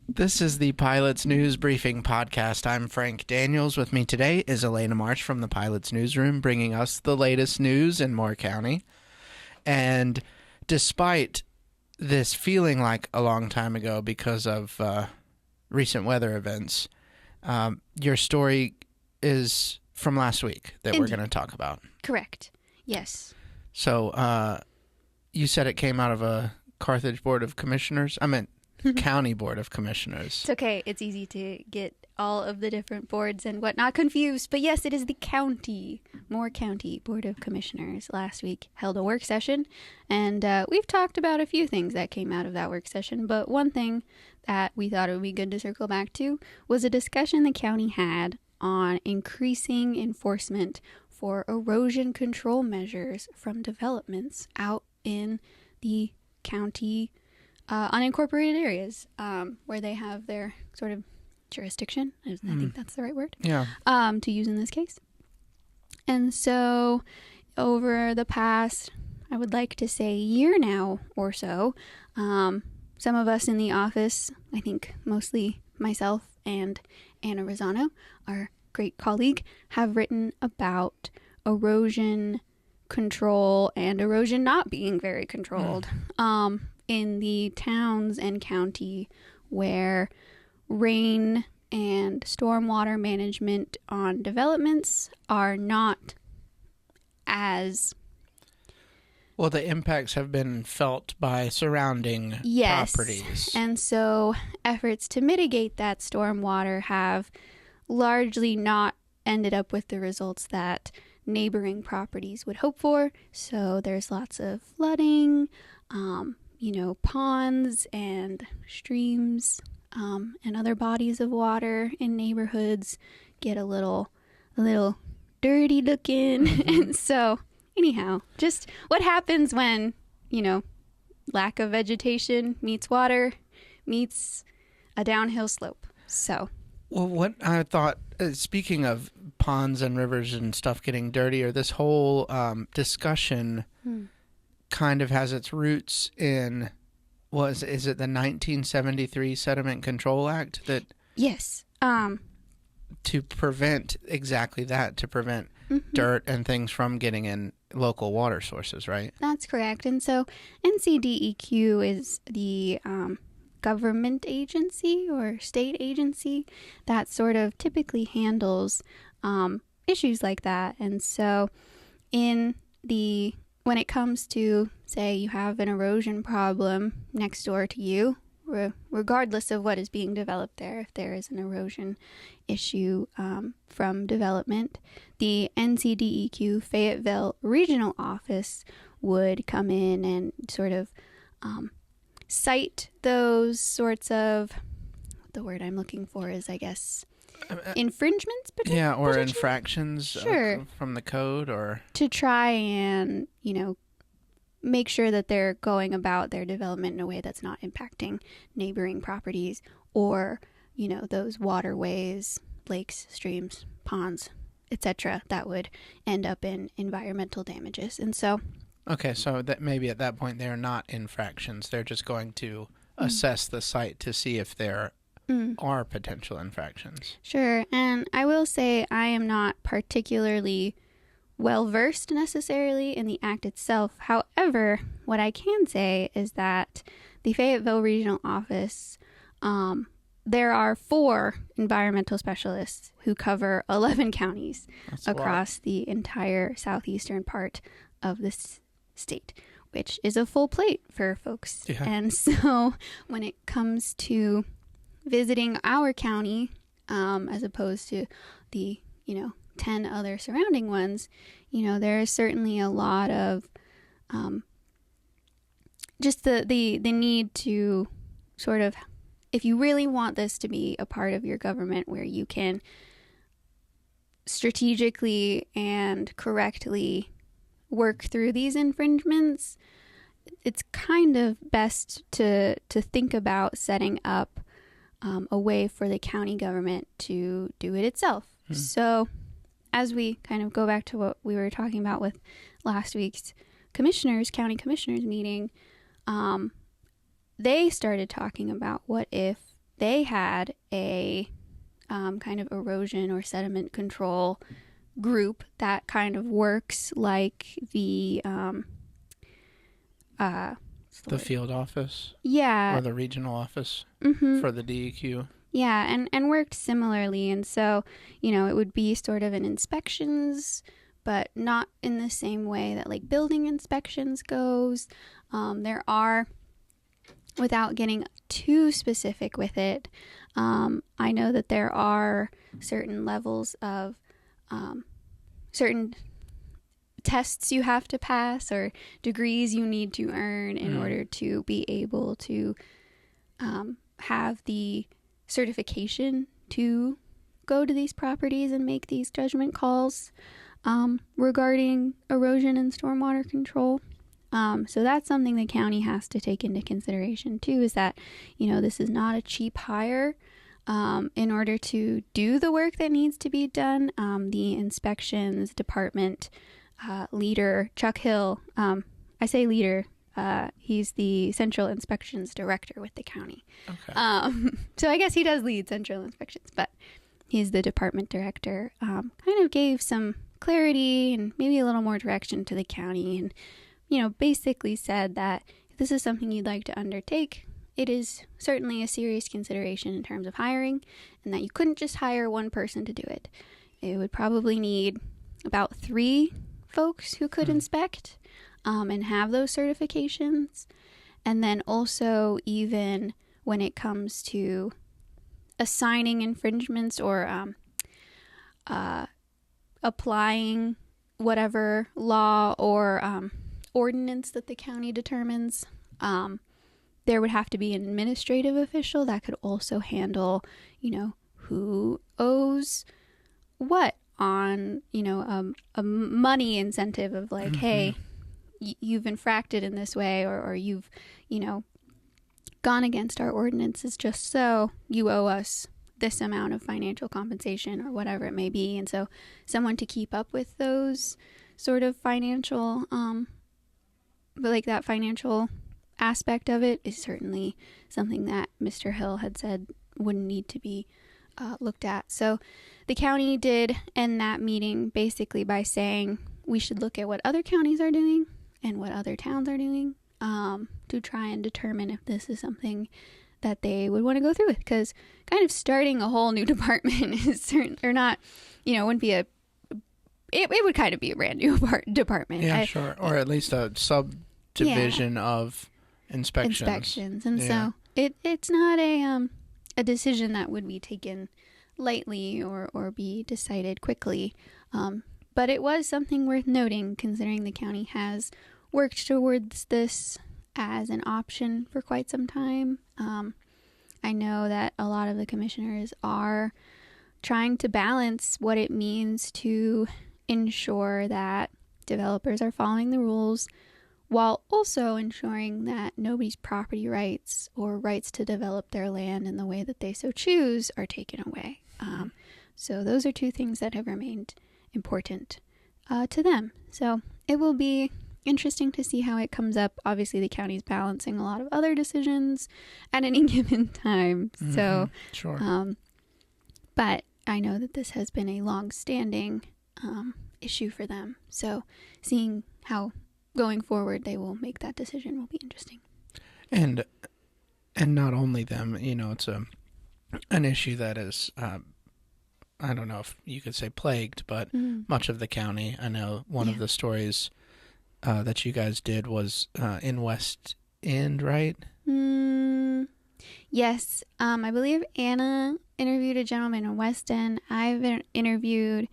This is the Pilot's News Briefing Podcast. I'm Frank Daniels. With me today is Elena Marsh from the Pilot's Newsroom, bringing us the latest news in Moore County. And despite this feeling like a long time ago because of recent weather events, your story is from last week that Indeed. We're going to talk about. Correct. Yes. So you said it came out of a Carthage Board of Commissioners? I meant County Board of Commissioners. It's okay. It's easy to get all of the different boards and whatnot confused. But yes, it is the Moore County Board of Commissioners last week held a work session. And we've talked about a few things that came out of that work session. But one thing that we thought it would be good to circle back to was a discussion the county had on increasing enforcement for erosion control measures from developments out in the county unincorporated areas where they have their sort of jurisdiction. I think that's the right word. Yeah. To use in this case. And so over the past, I would like to say year now or so, some of us in the office, I think mostly myself and Anna Rosano, our great colleague, have written about erosion control and erosion not being very controlled. In the towns and county where rain and stormwater management on developments are not as... Well, the impacts have been felt by surrounding properties. And so efforts to mitigate that stormwater have largely not ended up with the results that neighboring properties would hope for. So there's lots of flooding, ponds and streams and other bodies of water in neighborhoods get a little dirty looking. And so anyhow, just what happens when, lack of vegetation meets water meets a downhill slope. So. Well, what I thought, speaking of ponds and rivers and stuff getting dirtier, this whole discussion kind of has its roots in, is it the 1973 Sediment Control Act that... Yes. To prevent exactly that, to prevent dirt and things from getting in local water sources, right? That's correct. And so NCDEQ is the government agency or state agency that sort of typically handles issues like that. And so when it comes to, say, you have an erosion problem next door to you, regardless of what is being developed there, if there is an erosion issue from development, the NCDEQ Fayetteville Regional Office would come in and sort of cite those sorts of, the word I'm looking for is, I guess, infringements, potentially? Yeah, or infractions from the code, or... To try and, make sure that they're going about their development in a way that's not impacting neighboring properties or, those waterways, lakes, streams, ponds, etc. that would end up in environmental damages. And so... Okay, so that maybe at that point they're not infractions. They're just going to assess the site to see if there are potential infractions. Sure, and I will say I am not particularly well-versed necessarily in the act itself. However, what I can say is that the Fayetteville Regional Office, there are 4 environmental specialists who cover 11 counties across the entire southeastern part of this state, which is a full plate for folks. Yeah. And so when it comes to visiting our county, as opposed to the, 10 other surrounding ones, there is certainly a lot of just the need to sort of, if you really want this to be a part of your government where you can strategically and correctly work through these infringements, it's kind of best to think about setting up a way for the county government to do it itself. So as we kind of go back to what we were talking about with last week's county commissioners meeting, they started talking about what if they had a kind of erosion or sediment control group that kind of works like the field office, yeah, or the regional office for the DEQ. Yeah, and worked similarly. And so, it would be sort of an inspections, but not in the same way that like building inspections goes. There are, without getting too specific with it, I know that there are certain levels of certain tests you have to pass or degrees you need to earn in order to be able to have the certification to go to these properties and make these judgment calls regarding erosion and stormwater control. So that's something the county has to take into consideration too, is that, this is not a cheap hire. In order to do the work that needs to be done, the inspections department leader, Chuck Hill, I say leader, he's the central inspections director with the county. Okay. So I guess he does lead central inspections, but he's the department director. Kind of gave some clarity and maybe a little more direction to the county, and basically said that if this is something you'd like to undertake, it is certainly a serious consideration in terms of hiring, and that you couldn't just hire one person to do it. It would probably need about 3 folks who could inspect and have those certifications. And then also, even when it comes to assigning infringements or applying whatever law or ordinance that the county determines, there would have to be an administrative official that could also handle, who owes what on, a money incentive of like, hey, you've infracted in this way, or you've, gone against our ordinances, just so you owe us this amount of financial compensation or whatever it may be. And so someone to keep up with those sort of financial, but like that financial aspect of it is certainly something that Mr. Hill had said wouldn't need to be looked at. So the county did end that meeting basically by saying we should look at what other counties are doing and what other towns are doing to try and determine if this is something that they would want to go through with, because kind of starting a whole new department is certain, or not, wouldn't be it would kind of be a brand new department. Yeah, sure. Or at least a subdivision of inspections. And so it's not a decision that would be taken lightly or be decided quickly. But it was something worth noting, considering the county has worked towards this as an option for quite some time. I know that a lot of the commissioners are trying to balance what it means to ensure that developers are following the rules, while also ensuring that nobody's property rights or rights to develop their land in the way that they so choose are taken away. So those are 2 things that have remained important to them. So it will be interesting to see how it comes up. Obviously, the county's balancing a lot of other decisions at any given time. So, sure. But I know that this has been a long-standing issue for them. So seeing how going forward they will make that decision will be interesting. And not only them, it's an issue that is, I don't know if you could say plagued, but much of the county. I know one of the stories that you guys did was in West End, right? Yes. I believe Anna interviewed a gentleman in West End. I've interviewed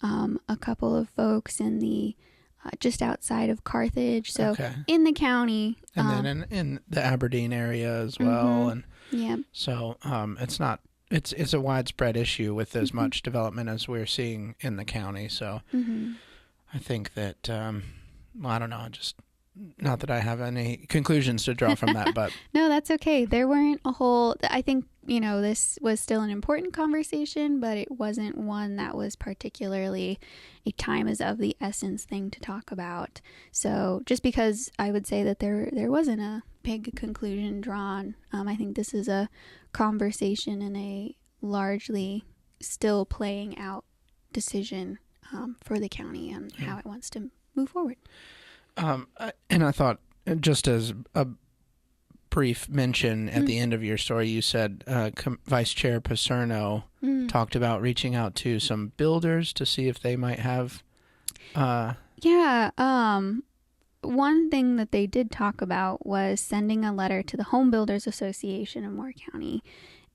a couple of folks in the just outside of Carthage, so in the county, and then in the Aberdeen area as well. And so it's a widespread issue with as much development as we're seeing in the county. So I think that I don't know, just not that I have any conclusions to draw from that, but no, that's okay. There weren't a whole, I think, this was still an important conversation, but it wasn't one that was particularly a time is of the essence thing to talk about. So just because I would say that there wasn't a big conclusion drawn. I think this is a conversation and a largely still playing out decision for the county and how it wants to move forward. And I thought, just as a brief mention at the end of your story, you said Vice Chair Paserno talked about reaching out to some builders to see if they might have... One thing that they did talk about was sending a letter to the Home Builders Association in Moore County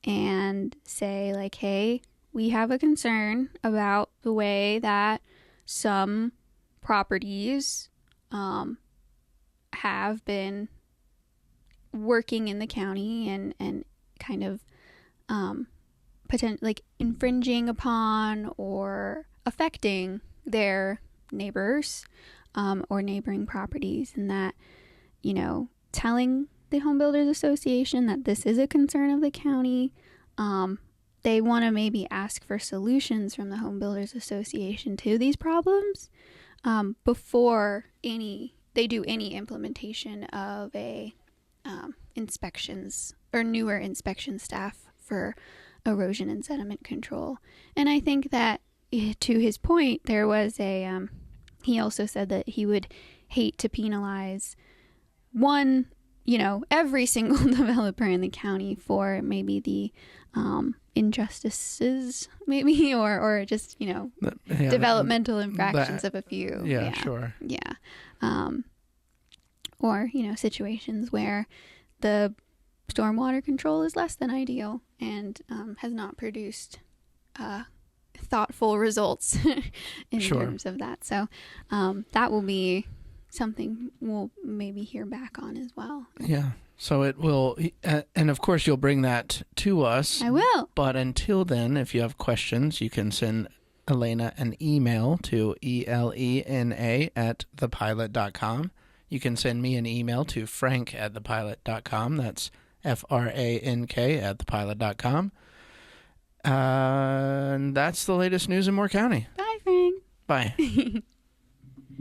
and say, like, hey, we have a concern about the way that some properties have been working in the county and kind of like infringing upon or affecting their neighbors or neighboring properties, and that, you know, telling the Home Builders Association that this is a concern of the county. They want to maybe ask for solutions from the Home Builders Association to these problems before they do any implementation of a inspections or newer inspection staff for erosion and sediment control. And I think that, to his point, there was he also said that he would hate to penalize every single developer in the county for maybe the injustices, maybe, or just, developmental infractions of a few. Yeah, sure. Yeah. Or, situations where the stormwater control is less than ideal and has not produced thoughtful results in terms of that. So that will be something we'll maybe hear back on as well. Yeah. So it will, and of course you'll bring that to us. I will. But until then, if you have questions, you can send Elena an email to elena@thepilot.com. You can send me an email to frank@thepilot.com. That's FRANK@thepilot.com. And that's the latest news in Moore County. Bye, Frank. Bye.